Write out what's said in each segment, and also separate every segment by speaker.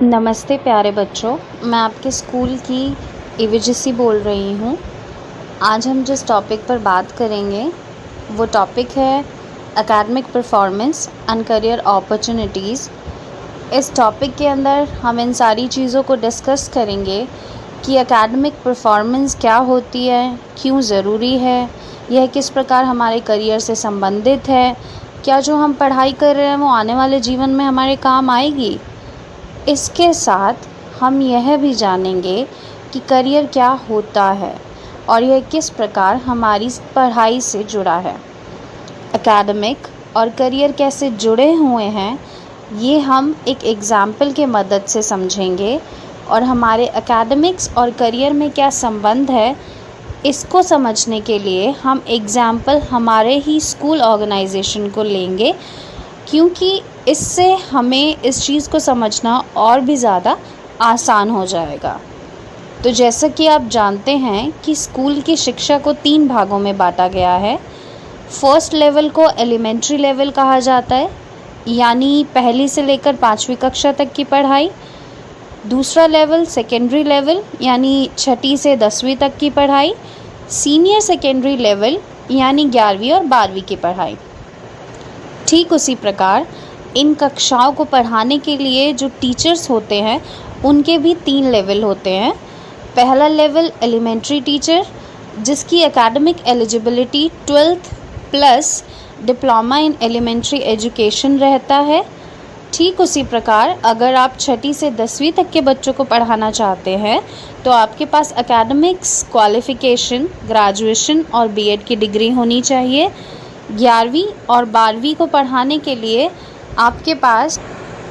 Speaker 1: नमस्ते प्यारे बच्चों, मैं आपके स्कूल की ईवीजीसी बोल रही हूँ। आज हम जिस टॉपिक पर बात करेंगे वो टॉपिक है academic performance and career opportunities. इस टॉपिक के अंदर हम इन सारी चीज़ों को डिस्कस करेंगे कि एकेडमिक परफॉर्मेंस क्या होती है, क्यों ज़रूरी है, यह किस प्रकार हमारे करियर से संबंधित है, क्या जो हम पढ़ाई कर रहे हैं वो आने वाले जीवन में हमारे काम आएगी। इसके साथ हम यह भी जानेंगे कि करियर क्या होता है और यह किस प्रकार हमारी पढ़ाई से जुड़ा है। एकेडमिक और करियर कैसे जुड़े हुए हैं ये हम एक एग्ज़ाम्पल के मदद से समझेंगे, और हमारे एकेडमिक्स और करियर में क्या संबंध है इसको समझने के लिए हम एग्ज़ाम्पल हमारे ही स्कूल ऑर्गेनाइजेशन को लेंगे, क्योंकि इससे हमें इस चीज़ को समझना और भी ज़्यादा आसान हो जाएगा। तो जैसा कि आप जानते हैं कि स्कूल की शिक्षा को 3 भागों में बांटा गया है। फर्स्ट लेवल को एलिमेंट्री लेवल कहा जाता है, यानी पहली से लेकर 5वीं कक्षा तक की पढ़ाई। दूसरा लेवल सेकेंडरी लेवल, यानी 6ठी से 10वीं तक की पढ़ाई। सीनियर सेकेंडरी लेवल यानी 11वीं और 12वीं की पढ़ाई। ठीक उसी प्रकार इन कक्षाओं को पढ़ाने के लिए जो टीचर्स होते हैं उनके भी 3 लेवल होते हैं। पहला लेवल एलिमेंट्री टीचर, जिसकी academic eligibility 12th plus diploma in elementary education रहता है। ठीक उसी प्रकार अगर आप 6ठी से 10वीं तक के बच्चों को पढ़ाना चाहते हैं तो आपके पास एकेडमिक्स क्वालिफ़िकेशन ग्रेजुएशन और बीएड की डिग्री होनी चाहिए। 11वीं और 12वीं को पढ़ाने के लिए आपके पास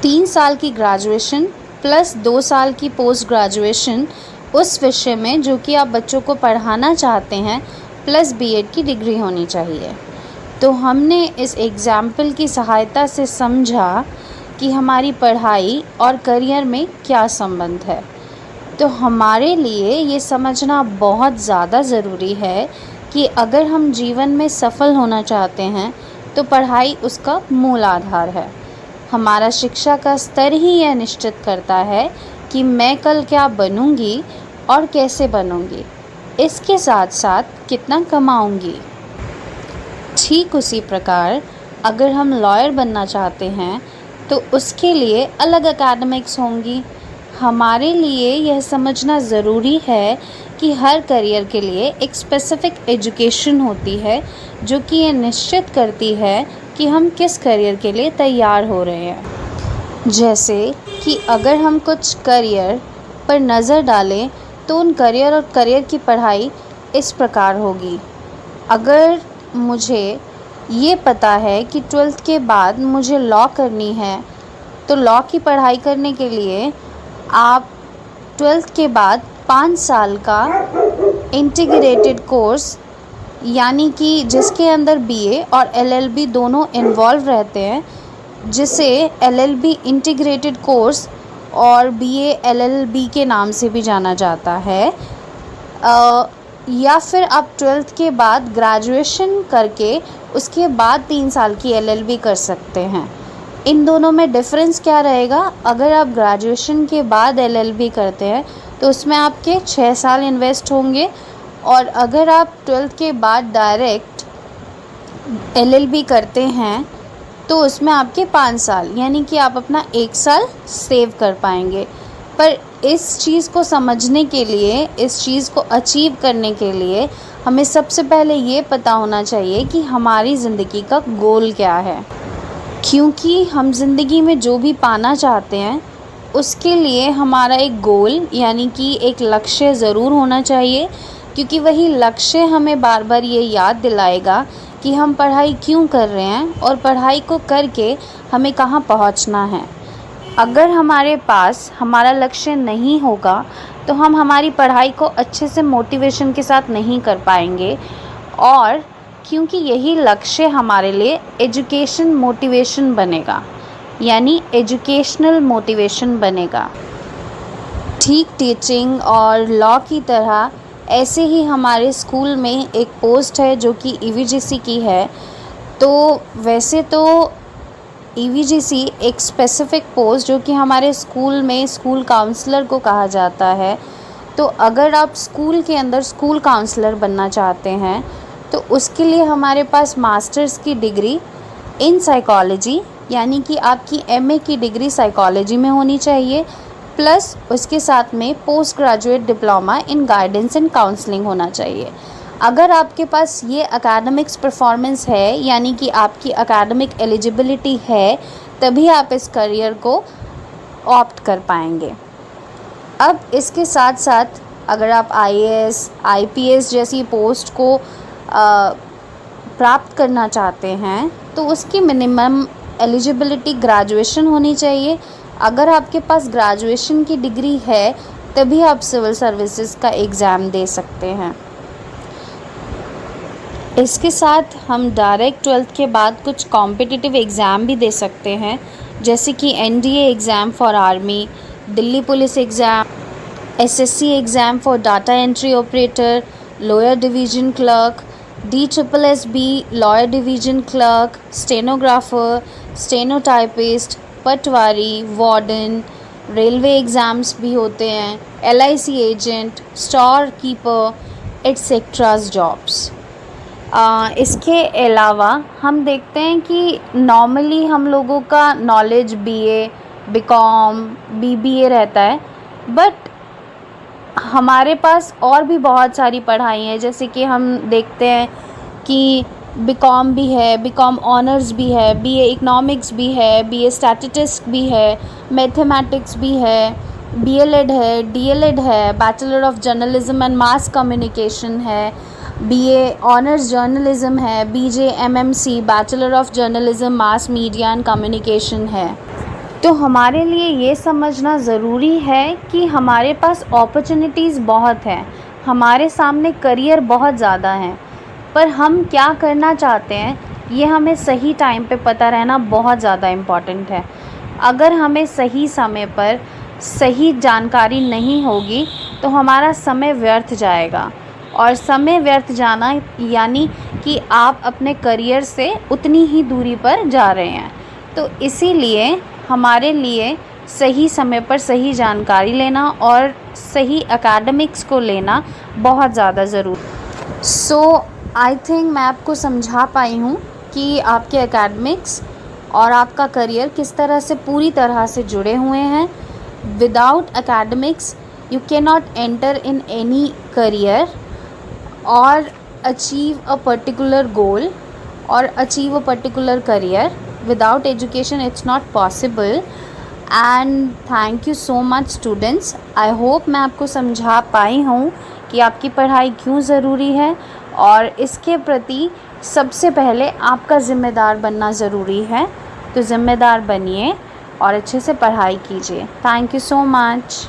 Speaker 1: 3 साल की ग्रेजुएशन प्लस 2 साल की पोस्ट ग्रेजुएशन उस विषय में जो कि आप बच्चों को पढ़ाना चाहते हैं प्लस बीएड की डिग्री होनी चाहिए। तो हमने इस एग्ज़ाम्पल की सहायता से समझा कि हमारी पढ़ाई और करियर में क्या संबंध है। तो हमारे लिए ये समझना बहुत ज़्यादा ज़रूरी है कि अगर हम जीवन में सफल होना चाहते हैं तो पढ़ाई उसका मूल आधार है। हमारा शिक्षा का स्तर ही यह निश्चित करता है कि मैं कल क्या बनूंगी और कैसे बनूंगी, इसके साथ साथ कितना कमाऊंगी। ठीक उसी प्रकार अगर हम लॉयर बनना चाहते हैं तो उसके लिए अलग एकेडमिक्स होंगी। हमारे लिए यह समझना ज़रूरी है कि हर करियर के लिए एक स्पेसिफ़िक एजुकेशन होती है जो कि ये निश्चित करती है कि हम किस करियर के लिए तैयार हो रहे हैं। जैसे कि अगर हम कुछ करियर पर नज़र डालें तो उन करियर और करियर की पढ़ाई इस प्रकार होगी। अगर मुझे ये पता है कि 12th के बाद मुझे लॉ करनी है तो लॉ की पढ़ाई करने के लिए आप 12th के बाद 5 साल का इंटीग्रेटेड कोर्स, यानी कि जिसके अंदर बीए और एलएलबी दोनों इन्वॉल्व रहते हैं, जिसे एलएलबी इंटीग्रेटेड कोर्स और बीए एलएलबी के नाम से भी जाना जाता है, या फिर आप 12th के बाद ग्रेजुएशन करके उसके बाद 3 साल की एलएलबी कर सकते हैं। इन दोनों में डिफरेंस क्या रहेगा? अगर आप ग्रेजुएशन के बाद एलएलबी करते हैं तो उसमें आपके 6 साल इन्वेस्ट होंगे, और अगर आप 12th के बाद डायरेक्ट एलएलबी करते हैं तो उसमें आपके 5 साल, यानी कि आप अपना 1 साल सेव कर पाएंगे। पर इस चीज़ को समझने के लिए, इस चीज़ को अचीव करने के लिए हमें सबसे पहले ये पता होना चाहिए कि हमारी ज़िंदगी का गोल क्या है, क्योंकि हम ज़िंदगी में जो भी पाना चाहते हैं उसके लिए हमारा एक गोल यानी कि एक लक्ष्य ज़रूर होना चाहिए, क्योंकि वही लक्ष्य हमें बार बार ये याद दिलाएगा कि हम पढ़ाई क्यों कर रहे हैं और पढ़ाई को करके हमें कहाँ पहुँचना है। अगर हमारे पास हमारा लक्ष्य नहीं होगा तो हम हमारी पढ़ाई को अच्छे से मोटिवेशन के साथ नहीं कर पाएंगे, और क्योंकि यही लक्ष्य हमारे लिए एजुकेशन मोटिवेशन बनेगा, यानी एजुकेशनल मोटिवेशन बनेगा। ठीक टीचिंग और लॉ की तरह ऐसे ही हमारे स्कूल में एक पोस्ट है जो कि ईवीजीसी की है। तो वैसे तो EVGC एक स्पेसिफ़िक पोस्ट जो कि हमारे स्कूल में स्कूल काउंसलर को कहा जाता है। तो अगर आप स्कूल के अंदर स्कूल काउंसलर बनना चाहते हैं तो उसके लिए हमारे पास मास्टर्स की डिग्री इन साइकोलॉजी यानी कि आपकी MA की डिग्री साइकोलॉजी में होनी चाहिए, प्लस उसके साथ में post graduate diploma in guidance and counselling होना चाहिए। अगर आपके पास ये एकेडमिक्स परफॉर्मेंस है यानी कि आपकी एकेडमिक एलिजिबिलिटी है, तभी आप इस करियर को ऑप्ट कर पाएंगे। अब इसके साथ साथ अगर आप IAS, IPS जैसी पोस्ट को प्राप्त करना चाहते हैं तो उसकी मिनिमम एलिजिबिलिटी ग्रेजुएशन होनी चाहिए। अगर आपके पास ग्रेजुएशन की डिग्री है तभी आप सिविल सर्विसेज का एग्ज़ाम दे सकते हैं। इसके साथ हम डायरेक्ट 12th के बाद कुछ कॉम्पिटिटिव एग्ज़ाम भी दे सकते हैं, जैसे कि NDA exam for army, Delhi police exam, SSC exam for data entry operator, lower division clerk, DSSSB lower division clerk, stenographer, stenotypist, patwari, warden, railway exams भी होते हैं, LIC agent, store keeper etceteras jobs. इसके अलावा हम देखते हैं कि नॉर्मली हम लोगों का नॉलेज BA, BCom, BBA रहता है, बट हमारे पास और भी बहुत सारी पढ़ाई हैं, जैसे कि हम देखते हैं कि BCom भी है, BCom ऑनर्स भी है, BA इकोनॉमिक्स भी है, BA स्टैटिस्टिक्स भी है, मैथमेटिक्स भी है, BLED है, DLED है, bachelor of journalism and mass communication है, BA ऑनर्स जर्नलिज्म है, BJ MMC bachelor of journalism mass media and communication है। तो हमारे लिए ये समझना ज़रूरी है कि हमारे पास अपॉर्चुनिटीज़ बहुत हैं, हमारे सामने करियर बहुत ज़्यादा हैं, पर हम क्या करना चाहते हैं ये हमें सही टाइम पे पता रहना बहुत ज़्यादा इम्पॉर्टेंट है। अगर हमें सही समय पर सही जानकारी नहीं होगी तो हमारा समय व्यर्थ जाएगा, और समय व्यर्थ जाना यानी कि आप अपने करियर से उतनी ही दूरी पर जा रहे हैं। तो इसीलिए हमारे लिए सही समय पर सही जानकारी लेना और सही एकेडमिक्स को लेना बहुत ज़्यादा ज़रूरी। सो आई थिंक मैं आपको समझा पाई हूँ कि आपके एकेडमिक्स और आपका करियर किस तरह से पूरी तरह से जुड़े हुए हैं। Without academics you can not enter in any career और अचीव अ पर्टिकुलर गोल और achieve a particular career. Without education it's not possible। and thank you so much students। I hope मैं आपको समझा पाई हूँ कि आपकी पढ़ाई क्यों ज़रूरी है, और इसके प्रति सबसे पहले आपका ज़िम्मेदार बनना ज़रूरी है। तो ज़िम्मेदार बनिए और अच्छे से पढ़ाई कीजिए। Thank you so much.